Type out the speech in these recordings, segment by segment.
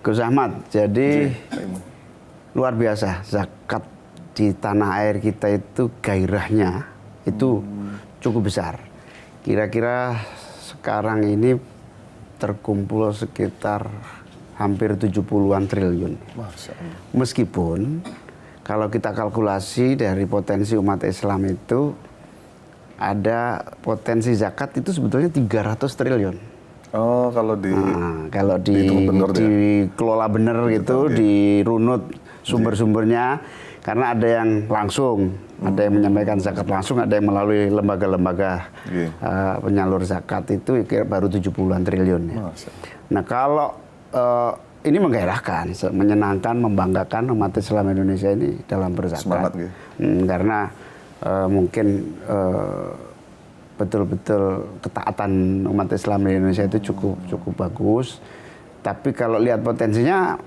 Gus Ahmad, jadi luar biasa zakat di tanah air kita itu gairahnya itu cukup besar. Kira-kira sekarang ini terkumpul sekitar hampir 70-an triliun. Meskipun kalau kita kalkulasi dari potensi umat Islam itu ada potensi zakat itu sebetulnya 300 triliun. Oh, kalau dikelola benar gitu, dirunut sumber-sumbernya, karena ada yang langsung, ada yang menyampaikan zakat langsung, ada yang melalui lembaga-lembaga penyalur zakat itu baru 70-an triliun. Ya. Nah, kalau ini menggairahkan, menyenangkan, membanggakan umat Islam Indonesia ini dalam berzakat. Semangat, gitu. Karena mungkin betul-betul ketaatan umat Islam di Indonesia itu cukup bagus. Tapi kalau lihat potensinya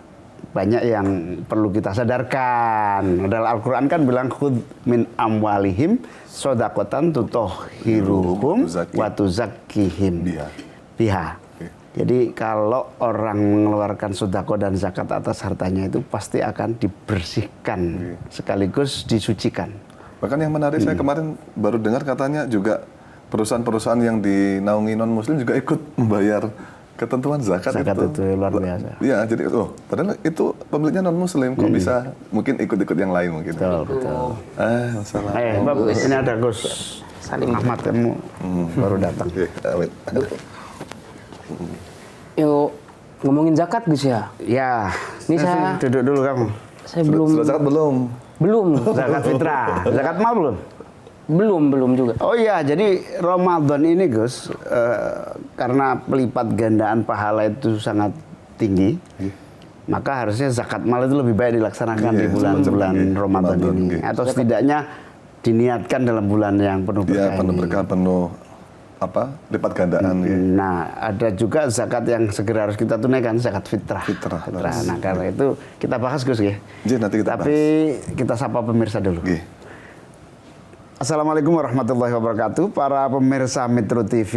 banyak yang perlu kita sadarkan. Adalah Al-Quran kan bilang khudz min amwalihim shadaqatan tutahhiruhum wa tuzakkihim biha. Jadi kalau orang mengeluarkan sedekah dan zakat atas hartanya itu pasti akan dibersihkan sekaligus disucikan. Bahkan yang menarik saya kemarin baru dengar katanya juga perusahaan-perusahaan yang dinaungi non-muslim juga ikut membayar ketentuan zakat itu luar biasa. Iya, jadi padahal itu pemiliknya non-muslim kok bisa mungkin ikut-ikut yang lain mungkin. Betul. Masalah. Bagus. Ini ada Gus Ahmad kamu baru datang. Yuk ngomongin zakat Gus ya. Ya. Ini saya duduk dulu kamu. Saya belum. Sudah zakat belum? Belum. Zakat fitrah. Zakat mal belum? Belum juga. Oh iya, jadi Ramadan ini Gus, karena pelipat gandaan pahala itu sangat tinggi, maka harusnya zakat mal itu lebih baik dilaksanakan di bulan-bulan Ramadan ini. Atau setidaknya diniatkan dalam bulan yang penuh berkah ini. Penuh berkah, penuh lipat gandaan. Nah, ada juga zakat yang segera harus kita tunaikan, zakat fitrah. Nah, karena itu kita bahas Gus ya. Nanti kita Tapi kita sapa pemirsa dulu. Assalamualaikum warahmatullahi wabarakatuh. Para pemirsa Metro TV,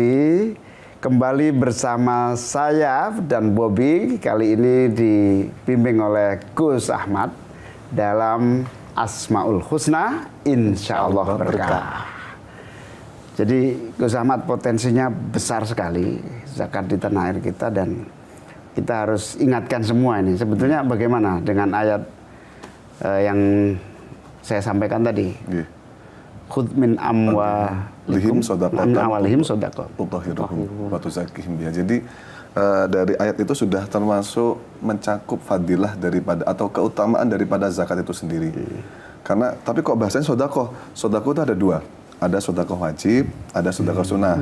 kembali bersama saya dan Bobby. Kali ini dibimbing oleh Gus Ahmad dalam Asmaul Husna, insya Allah berkah. Jadi Gus Ahmad potensinya besar sekali zakat di tanah air kita, dan kita harus ingatkan semua ini. Sebetulnya bagaimana dengan ayat yang saya sampaikan tadi? Khudz min amwalihim shadaqah tutahhiruhum wa tuzakkihim biha. Jadi dari ayat itu sudah termasuk mencakup fadilah daripada atau keutamaan daripada zakat itu sendiri. Karena tapi kok bahasanya sedekah? Sedekah itu ada dua. Ada sedekah wajib, ada sedekah sunnah.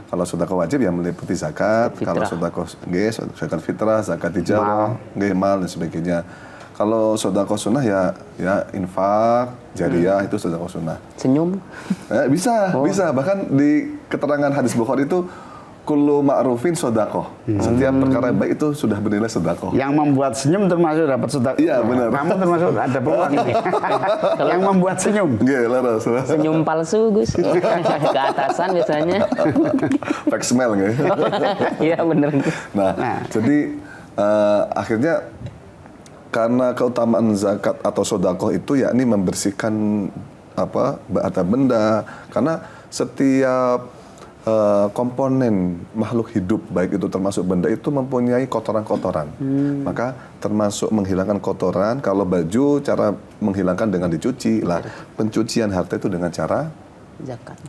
Kalau sedekah wajib ya meliputi zakat, kalau sedekah zakat fitrah, zakat tijarah, mal dan sebagainya. Kalau sedekah sunnah ya infak, jariyah itu sedekah sunnah. Senyum? Bisa. Bahkan di keterangan hadis Bukhari itu kullu ma'rufin sedekah. Setiap perkara baik itu sudah bernilai sedekah. Yang membuat senyum termasuk dapat sedekah. Iya, benar. Kamu termasuk ada peluang ini. Yang membuat senyum. Senyum palsu Gus. Ke atasan biasanya. Fake smile nggak? Iya benar. Nah, jadi akhirnya karena keutamaan zakat atau sedekah itu yakni membersihkan harta benda, karena setiap komponen makhluk hidup baik itu termasuk benda itu mempunyai kotoran-kotoran. Maka termasuk menghilangkan kotoran. Kalau baju cara menghilangkan dengan dicuci lah. Pencucian harta itu dengan cara zakat.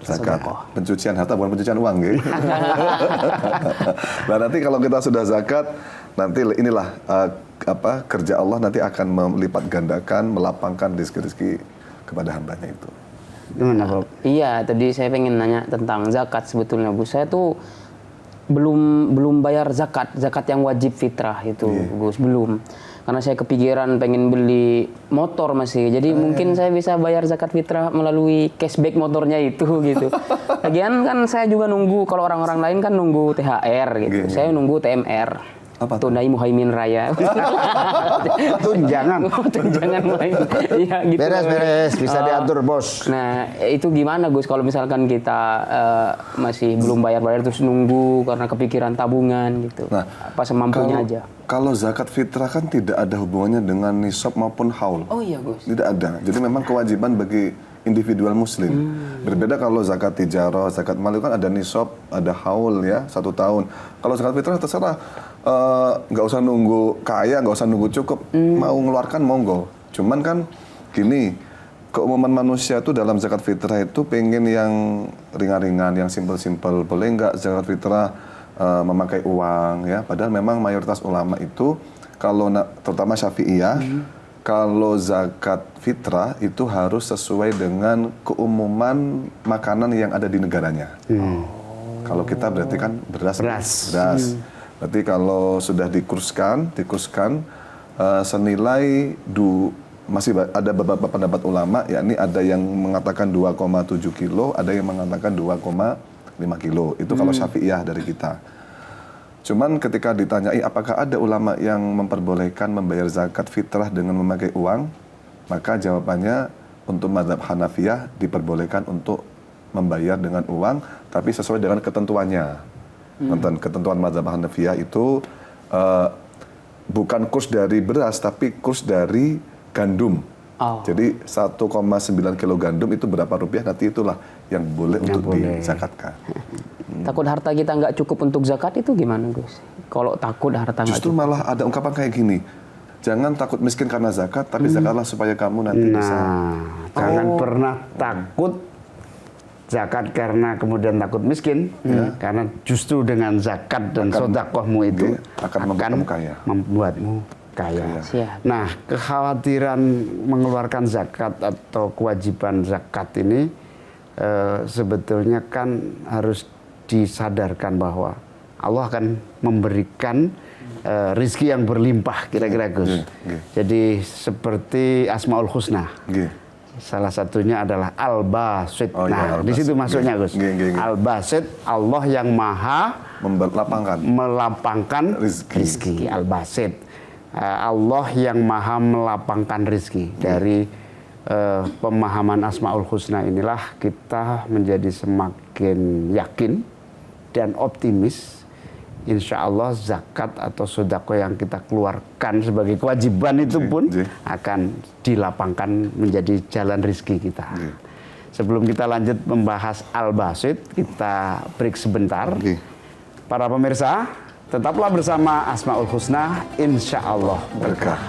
Pencucian harta bukan pencucian uang, gitu. Nah, nanti kalau kita sudah zakat, nanti inilah kerja Allah nanti akan melipat gandakan, melapangkan rezeki kepada hambanya itu. Gimana, Bob? Iya, tadi saya pengen nanya tentang zakat sebetulnya, Bu. Saya tuh belum bayar zakat yang wajib fitrah itu, Gus, belum. Karena saya kepikiran pengen beli motor masih. Jadi mungkin saya bisa bayar zakat fitrah melalui cashback motornya itu gitu. Lagian kan saya juga nunggu, kalau orang-orang lain kan nunggu THR gitu. Saya nunggu TMR. Apa tuh? Tunai Muhaimin Raya. Tunjangan. Tunjangan Muhaimin. Iya gitu. Beres, bisa diatur bos. Nah, itu gimana Gus kalau misalkan kita masih belum bayar-bayar terus nunggu karena kepikiran tabungan gitu. Nah, apa semampunya aja. Kalau zakat fitrah kan tidak ada hubungannya dengan nisab maupun haul. Oh iya Gus. Tidak ada. Jadi memang kewajiban bagi individual muslim. Berbeda kalau zakat tijarah, zakat mal itu kan ada nisab, ada haul ya, 1 tahun. Kalau zakat fitrah terserah, nggak usah nunggu kaya, nggak usah nunggu cukup, mau ngeluarkan monggo. Cuman kan gini, keumuman manusia itu dalam zakat fitrah itu pengen yang ringan-ringan, yang simpel-simpel. Boleh nggak zakat fitrah memakai uang ya? Padahal memang mayoritas ulama itu kalau terutama Syafi'iyah, kalau zakat fitrah itu harus sesuai dengan keumuman makanan yang ada di negaranya. Kalau kita berarti kan beras. Berarti kalau sudah dikurskan senilai masih ada beberapa pendapat ulama, yakni ada yang mengatakan 2,7 kilo, ada yang mengatakan 2,5 kilo. Itu kalau Syafi'iyah dari kita. Cuman ketika ditanyai apakah ada ulama yang memperbolehkan membayar zakat fitrah dengan memakai uang, maka jawabannya untuk mazhab Hanafiyah diperbolehkan untuk membayar dengan uang, tapi sesuai dengan ketentuannya. Ketentuan mazhab Hanafiyah itu bukan kurs dari beras, tapi kurs dari gandum. Jadi 1,9 kilo gandum itu berapa rupiah, nanti itulah yang boleh untuk dizakatkan. Takut harta kita nggak cukup untuk zakat itu gimana Gus? Kalau takut harta nggak Justru cukup. malah ada ungkapan kayak gini, jangan takut miskin karena zakat, tapi zakatlah supaya kamu nanti bisa. Jangan pernah takut zakat karena kemudian takut miskin, karena justru dengan zakat dan sedekahmu itu akan membuatmu kaya. Nah, kekhawatiran mengeluarkan zakat atau kewajiban zakat ini sebetulnya kan harus disadarkan bahwa Allah akan memberikan rizki yang berlimpah, kira-kira Gus. Jadi seperti Asmaul Husna. Salah satunya adalah Al-Basit. Di situ masuknya Gus. Al-Basit, Allah yang maha melapangkan rizki. Al-Basit. Allah yang maha melapangkan rizki. Dari pemahaman Asmaul Husna inilah kita menjadi semakin yakin dan optimis. Insya Allah zakat atau sedekah yang kita keluarkan sebagai kewajiban itu pun akan dilapangkan menjadi jalan rizki kita. Sebelum kita lanjut membahas Al-Basit, kita break sebentar. Para pemirsa, tetaplah bersama Asmaul Husna, insya Allah berkah.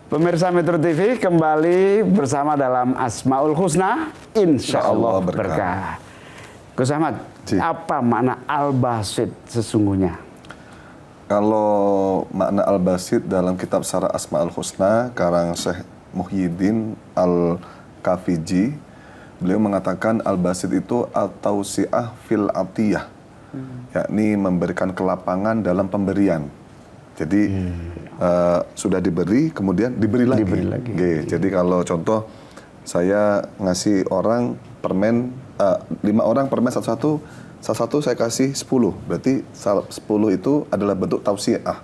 Pemirsa Metro TV kembali bersama dalam Asmaul Husna, insya Allah berkah. Gus Ahmad, apa makna Al-Basit sesungguhnya? Kalau makna Al-Basit dalam kitab Syarah Asmaul Husna karang Syekh Muhyiddin Al-Kafiji, beliau mengatakan Al-Basit itu at-tausi'ah fil atiyah, yakni memberikan kelapangan dalam pemberian. Jadi sudah diberi, kemudian diberi lagi. Jadi kalau contoh saya ngasih orang permen 5 orang permen satu-satu saya kasih 10. Berarti 10 itu adalah bentuk tausiah,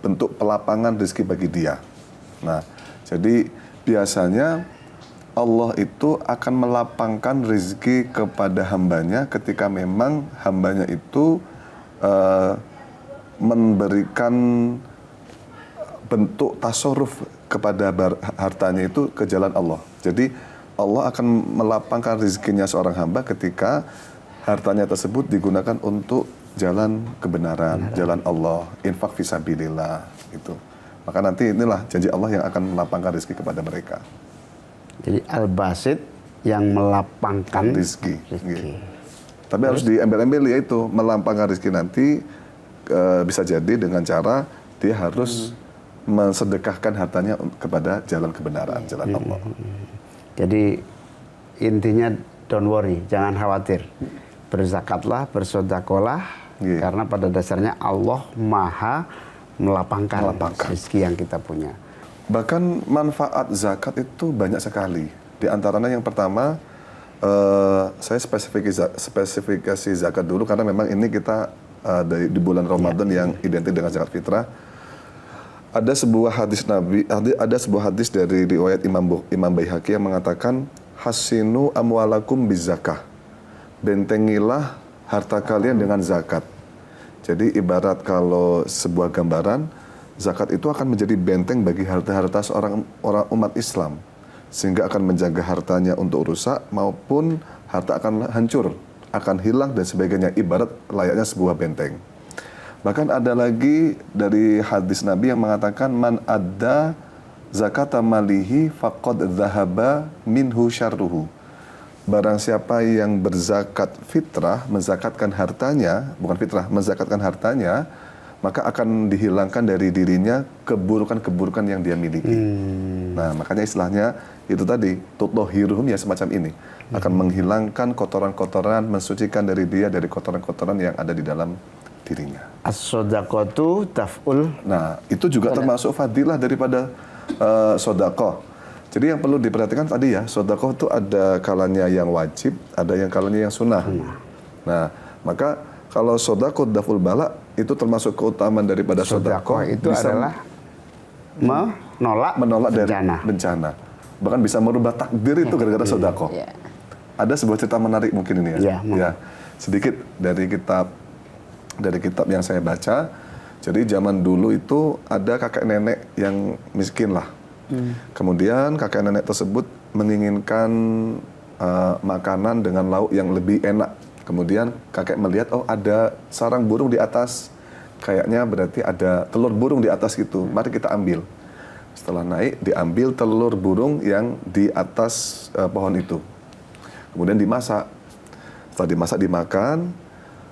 bentuk pelapangan rezeki bagi dia. Nah, jadi biasanya Allah itu akan melapangkan rezeki kepada hambanya ketika memang hambanya itu memberikan bentuk tasarruf kepada hartanya itu ke jalan Allah. Jadi Allah akan melapangkan rezekinya seorang hamba ketika hartanya tersebut digunakan untuk jalan kebenaran, jalan Allah, infak fisabilillah itu. Maka nanti inilah janji Allah yang akan melapangkan rezeki kepada mereka. Jadi Al-Basit yang melapangkan rezeki. Tapi harus diambil-ambil, yaitu melapangkan rezeki nanti bisa jadi dengan cara dia harus mensedekahkan hartanya kepada jalan kebenaran, jalan Allah. Jadi intinya don't worry, jangan khawatir. Berzakatlah, bersedekahlah, karena pada dasarnya Allah maha melapangkan rezeki yang kita punya. Bahkan manfaat zakat itu banyak sekali. Di antaranya yang pertama, saya spesifikasi zakat dulu karena memang ini kita di bulan Ramadan yang identik dengan zakat fitrah. Ada sebuah hadis Nabi, ada sebuah hadis dari riwayat Imam Baihaqi yang mengatakan hasinu amwalakum bizakah. Bentengilah harta kalian dengan zakat. Jadi ibarat kalau sebuah gambaran, zakat itu akan menjadi benteng bagi harta-harta seorang orang umat Islam, sehingga akan menjaga hartanya untuk rusak maupun harta akan hancur, akan hilang dan sebagainya, ibarat layaknya sebuah benteng. Bahkan ada lagi dari hadis Nabi yang mengatakan man adda zakata malihi faqad dhahaba minhu syarruhu. Barang siapa yang berzakat fitrah, menzakatkan hartanya, bukan fitrah, menzakatkan hartanya, maka akan dihilangkan dari dirinya keburukan-keburukan yang dia miliki. Nah, makanya istilahnya itu tadi, tutahhiruhum ya semacam ini. Akan menghilangkan kotoran-kotoran, mensucikan dari dia dari kotoran-kotoran yang ada di dalam dirinya. As-shadaqatu taf'ul. Nah, itu juga termasuk fadilah daripada sodaqoh. Jadi yang perlu diperhatikan tadi ya, sodaqoh itu ada kalanya yang wajib, ada yang kalanya yang sunnah. Nah, maka kalau sodaqoh daful bala itu termasuk keutamaan daripada sodaqoh itu adalah menolak dari bencana. Bahkan bisa merubah takdir itu gara-gara sodaqoh. Ada sebuah cerita menarik mungkin ini ya. Ya, sedikit dari kitab yang saya baca. Jadi zaman dulu itu ada kakek nenek yang miskin lah. Kemudian kakek nenek tersebut menginginkan makanan dengan lauk yang lebih enak. Kemudian kakek melihat, oh ada sarang burung di atas. Kayaknya berarti ada telur burung di atas gitu. Mari kita ambil. Setelah naik, diambil telur burung yang di atas pohon itu. Kemudian dimasak. Setelah dimasak, dimakan.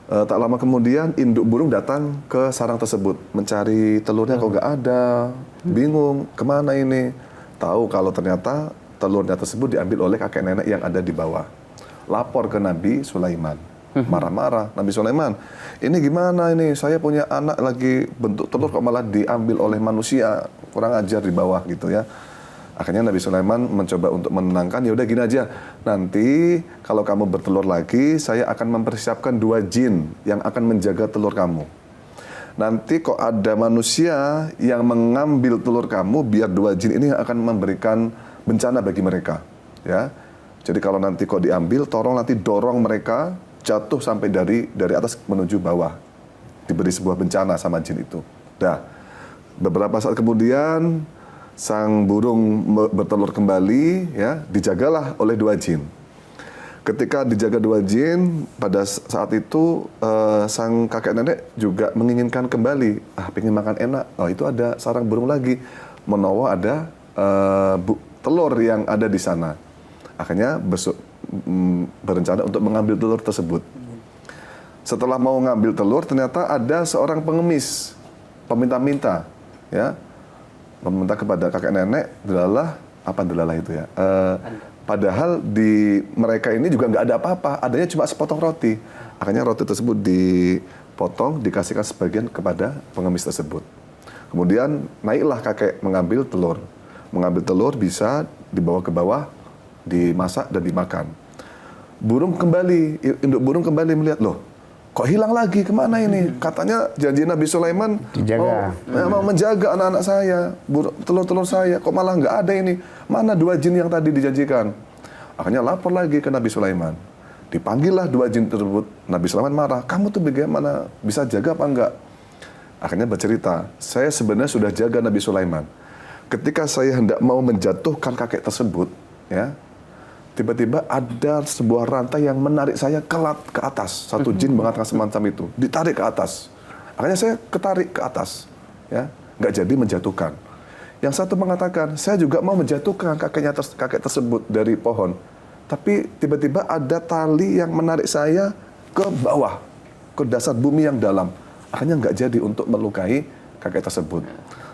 Tak lama kemudian induk burung datang ke sarang tersebut. Mencari telurnya kok nggak ada. Bingung, kemana ini? Tahu kalau ternyata telurnya tersebut diambil oleh kakek nenek yang ada di bawah. Lapor ke Nabi Sulaiman. Marah-marah, Nabi Sulaiman, ini gimana ini? Saya punya anak lagi bentuk telur kok malah diambil oleh manusia. Kurang ajar di bawah gitu ya. Akhirnya Nabi Sulaiman mencoba untuk menenangkan, ya udah gini aja. Nanti kalau kamu bertelur lagi, saya akan mempersiapkan 2 jin yang akan menjaga telur kamu. Nanti kok ada manusia yang mengambil telur kamu, biar 2 jin ini akan memberikan bencana bagi mereka. Ya, jadi kalau nanti kok diambil, tolong nanti dorong mereka jatuh sampai dari atas menuju bawah, diberi sebuah bencana sama jin itu. Dah, beberapa saat kemudian sang burung bertelur kembali, ya, dijagalah oleh 2 jin. Ketika dijaga 2 jin, pada saat itu sang kakek nenek juga menginginkan kembali. Pengen makan enak. Oh, itu ada sarang burung lagi. Menawa ada telur yang ada di sana. Akhirnya berencana untuk mengambil telur tersebut. Setelah mau ngambil telur, ternyata ada seorang pengemis, peminta-minta, ya. Meminta kepada kakek nenek delalah itu ya. Padahal di mereka ini juga nggak ada apa-apa, adanya cuma sepotong roti. Akhirnya roti tersebut dipotong, dikasihkan sebagian kepada pengemis tersebut. Kemudian naiklah kakek mengambil telur. Mengambil telur bisa dibawa ke bawah, dimasak dan dimakan. Induk burung kembali melihat, loh, kok hilang lagi, kemana ini? Katanya janji Nabi Sulaiman mau menjaga anak-anak saya, telur-telur saya, kok malah nggak ada ini? Mana 2 jin yang tadi dijanjikan? Akhirnya lapor lagi ke Nabi Sulaiman. Dipanggillah 2 jin tersebut. Nabi Sulaiman marah, kamu tuh bagaimana? Bisa jaga apa enggak? Akhirnya bercerita, saya sebenarnya sudah jaga Nabi Sulaiman. Ketika saya hendak mau menjatuhkan kakek tersebut, ya, tiba-tiba ada sebuah rantai yang menarik saya ke atas. Satu jin mengatakan semacam itu, ditarik ke atas. Akhirnya saya ketarik ke atas, ya, nggak jadi menjatuhkan. Yang satu mengatakan, saya juga mau menjatuhkan kakek tersebut dari pohon, tapi tiba-tiba ada tali yang menarik saya ke bawah, ke dasar bumi yang dalam. Akhirnya nggak jadi untuk melukai kakek tersebut.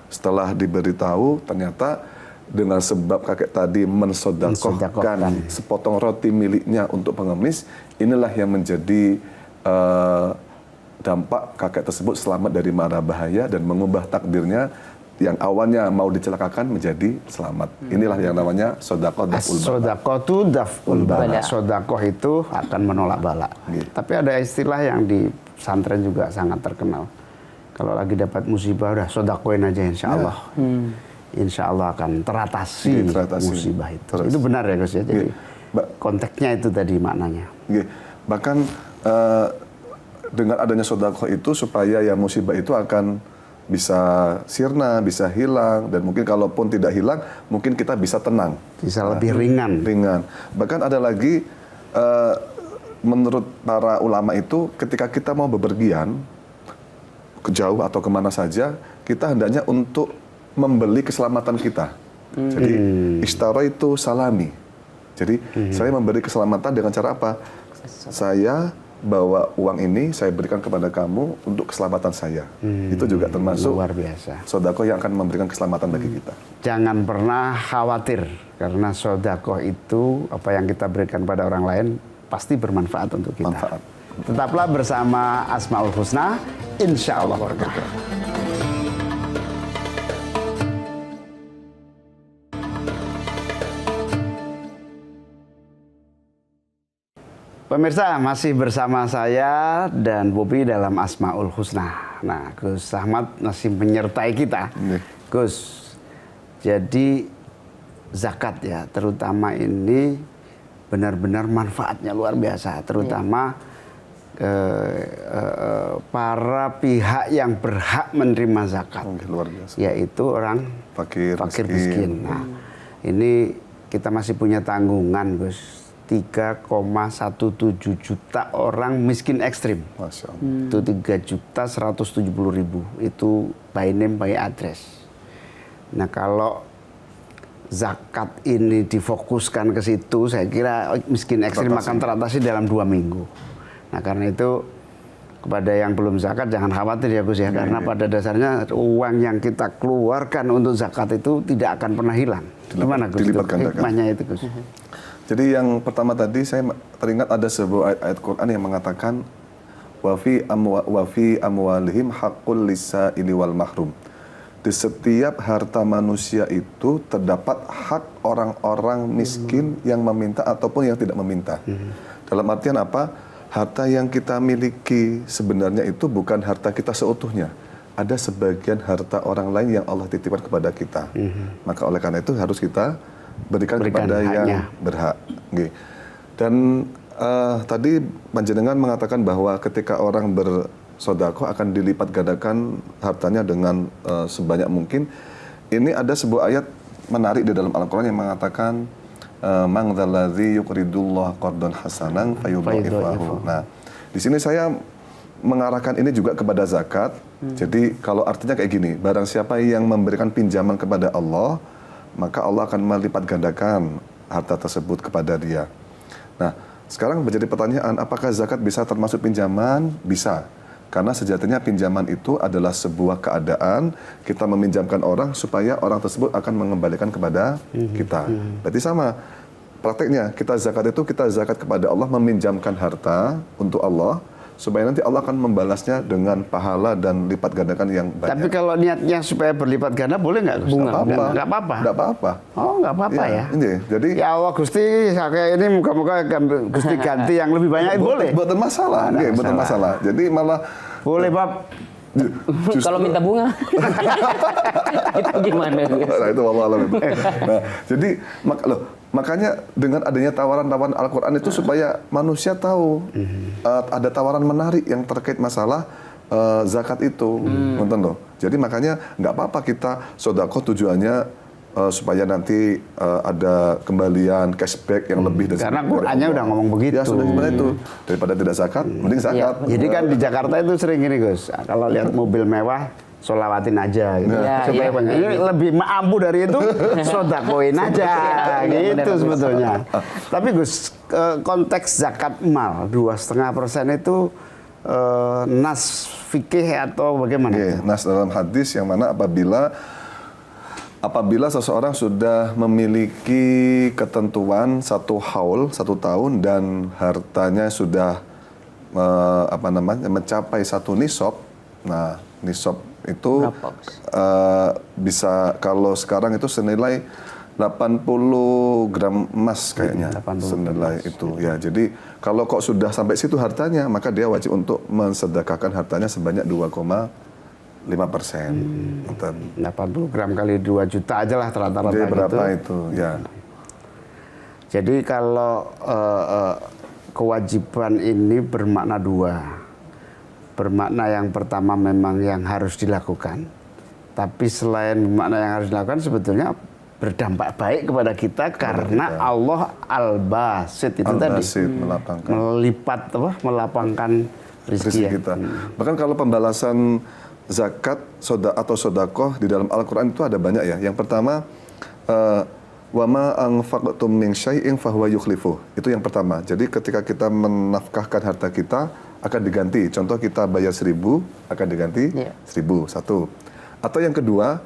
Setelah diberitahu, ternyata dengan sebab kakek tadi mensodakohkan sepotong roti miliknya untuk pengemis, inilah yang menjadi dampak kakek tersebut selamat dari mara bahaya dan mengubah takdirnya yang awalnya mau dicelakakan menjadi selamat. Inilah yang namanya sodakoh daf'ul bala. Sodakotu daf'ul bala. Bala. Sodakoh itu akan menolak bala. Iya. Tapi ada istilah yang di pesantren juga sangat terkenal. Kalau lagi dapat musibah, udah sodakoin aja insya Allah. Insya Allah akan teratasi Teratasi. musibah itu. Terus. Itu benar ya Gus ya. Jadi Mbak. konteksnya itu tadi maknanya. Oke. Bahkan dengan adanya sodakoh itu supaya ya musibah itu akan bisa sirna, bisa hilang, dan mungkin kalaupun tidak hilang, mungkin kita bisa tenang. Bisa lebih ringan. Ringan. Bahkan ada lagi, menurut para ulama itu, ketika kita mau bepergian, ke jauh atau kemana saja, kita hendaknya untuk membeli keselamatan kita. Jadi, ishtara itu salami. Jadi, saya memberi keselamatan dengan cara apa? Saya bawa uang ini, saya berikan kepada kamu untuk keselamatan saya. Itu juga termasuk Luar biasa. sodakoh yang akan memberikan keselamatan bagi kita. Jangan pernah khawatir karena sodakoh itu apa yang kita berikan pada orang lain pasti bermanfaat untuk kita. Manfaat. Tetaplah bersama Asmaul Husna, insya Allah berkah. Pemirsa, masih bersama saya dan Bobi dalam Asmaul Husna. Nah, Gus Ahmad masih menyertai kita. Iya. Gus, jadi zakat ya, terutama ini benar-benar manfaatnya luar biasa. Terutama para pihak yang berhak menerima zakat, Luar biasa. yaitu orang Fakir, miskin. Nah, ini kita masih punya tanggungan, Gus. 3,17 juta orang miskin ekstrim. Masya Allah. Itu 3.170.000. Itu by name, by address. Nah, kalau zakat ini difokuskan ke situ, saya kira miskin ekstrim akan teratasi dalam 2 minggu. Nah, karena itu kepada yang belum zakat jangan khawatir ya Gus ya, karena pada dasarnya uang yang kita keluarkan untuk zakat itu tidak akan pernah hilang. Gimana Gus? Dilipat gandakan. Hikmahnya itu Gus. Jadi yang pertama tadi saya teringat ada sebuah ayat Quran yang mengatakan wa fi amwalihim haqqul lisaili wal mahrum. Di setiap harta manusia itu terdapat hak orang-orang miskin yang meminta ataupun yang tidak meminta. Dalam artian apa? Harta yang kita miliki sebenarnya itu bukan harta kita seutuhnya. Ada sebagian harta orang lain yang Allah titipkan kepada kita. Maka oleh karena itu harus kita berikan kepada haknya. yang berhak. Oke. Dan tadi panjenengan mengatakan bahwa ketika orang bersedekah akan dilipat gandakan hartanya dengan sebanyak mungkin. Ini ada sebuah ayat menarik di dalam Al-Quran yang mengatakan man dzalladzi yuqridullah qardan hasanan fayudha'ifahu. Nah, di sini saya mengarahkan ini juga kepada zakat. Jadi kalau artinya kayak gini, barang siapa yang memberikan pinjaman kepada Allah, maka Allah akan melipat gandakan harta tersebut kepada dia. Nah, sekarang menjadi pertanyaan, apakah zakat bisa termasuk pinjaman? Bisa. Karena sejatinya pinjaman itu adalah sebuah keadaan kita meminjamkan orang supaya orang tersebut akan mengembalikan kepada kita. Berarti sama. Prakteknya, kita zakat kepada Allah, meminjamkan harta untuk Allah, supaya nanti Allah akan membalasnya dengan pahala dan lipat gandakan yang banyak. Tapi kalau niatnya supaya berlipat ganda boleh nggak Gus? Bunga. Nggak apa-apa. Nggak apa-apa. Oh, nggak apa-apa ya. Ini, jadi Ya Allah Gusti, saya kayak ini muka-muka Gusti ganti yang lebih banyak boleh. buatan masalah, Nggak buatan masalah. Jadi malah Boleh Bab. Kalau minta bunga, itu gimana? Nah, itu wallah alam itu. Nah, jadi makanya dengan adanya tawaran-tawaran Al-Quran itu supaya manusia tahu ada tawaran menarik yang terkait masalah zakat itu, nonton loh. Jadi makanya nggak apa-apa kita sedekah tujuannya supaya nanti ada kembalian cashback yang lebih dari Karena Qur'annya udah ngomong begitu. Ya sudah sebenarnya itu, daripada tidak zakat, mending zakat. Jadi kan di Jakarta itu sering gini Gus, kalau lihat mobil mewah solawatin aja gitu. Ya, Supaya ya. banyak. Ini lebih mampu dari itu, sodakoin aja gitu benar, sebetulnya. Tapi Gus, konteks zakat mal 2,5% itu nas fikih atau bagaimana? Iya, nas dalam hadis yang mana apabila seseorang sudah memiliki ketentuan 1 haul, 1 tahun dan hartanya sudah mencapai 1 nisab, Nah, nisab itu Berapa, Gus? bisa kalau sekarang itu senilai 80 gram emas kayaknya 80 senilai itu ya. Jadi kalau kok sudah sampai situ hartanya, maka dia wajib untuk mensedekahkan hartanya sebanyak 2,5%. 80 gram kali 2 juta aja lah rata-rata Jadi berapa gitu. itu? Ya. Jadi kalau kewajiban ini bermakna dua. Bermakna yang pertama memang yang harus dilakukan. Tapi selain bermakna yang harus dilakukan sebetulnya berdampak baik kepada kita karena Allah Al-Basit itu Al-Basit, tadi melapangkan melipat melapangkan rezeki rezeki kita. Bahkan kalau pembalasan zakat atau sodakoh di dalam Al-Quran itu ada banyak ya. Yang pertama, wa ma anfaqtum min syai'in fahuwa yukhlifuh. Itu yang pertama. Jadi ketika kita menafkahkan harta kita akan diganti. Contoh kita bayar 1.000 akan diganti 1.000 satu. Atau yang kedua,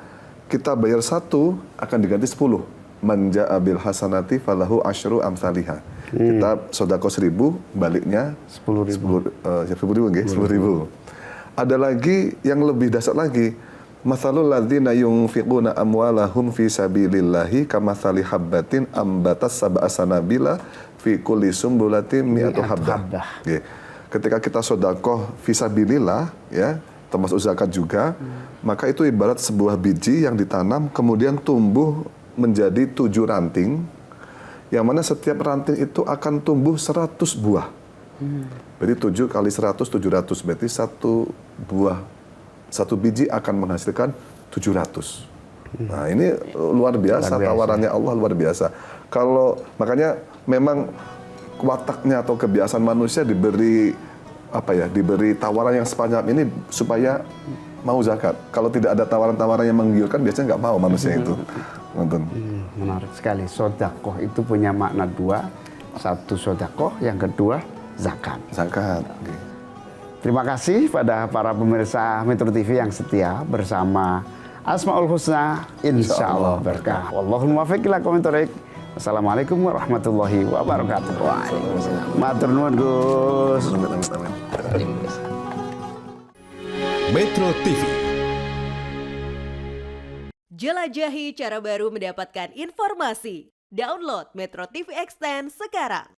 kita bayar 1 akan diganti 10. Man ja'a bil hasanati falahu asyru amsalihha. Kita sedekah 1.000 baliknya 10.000. 10.000. Ada lagi yang lebih dasar lagi. Mathalul ladzina yunfiquna amwalahum fi sabilillahi kamathali habbatin ambatas sab'a sanabila fi kulli sumbulatin mi'atu habbah. Oke. Ketika kita sedekah fisabilillah ya, termasuk zakat juga, maka itu ibarat sebuah biji yang ditanam kemudian tumbuh menjadi 7 ranting, yang mana setiap ranting itu akan tumbuh 100 buah. Berarti 7 kali 100, 700. Berarti satu biji akan menghasilkan 700. Nah ini luar biasa, tawarannya Allah luar biasa. Kalau makanya memang wataknya atau kebiasaan manusia diberi diberi tawaran yang sepanjang ini supaya mau zakat. Kalau tidak ada tawaran-tawaran yang menggiurkan, biasanya nggak mau manusia itu. Menarik sekali. Sodakoh itu punya makna dua. Satu sodakoh, yang kedua zakat. Zakat. Terima kasih pada para pemirsa Metro TV yang setia bersama Asmaul Husna. Insya Allah berkah. Wallahul muwaffiq ila aqwamit thoriq. Assalamualaikum warahmatullahi wabarakatuh. Waalaikumsalam. Matur nuwun Gus. Metro TV. Jelajahi cara baru mendapatkan informasi. Download Metro TV Extend sekarang.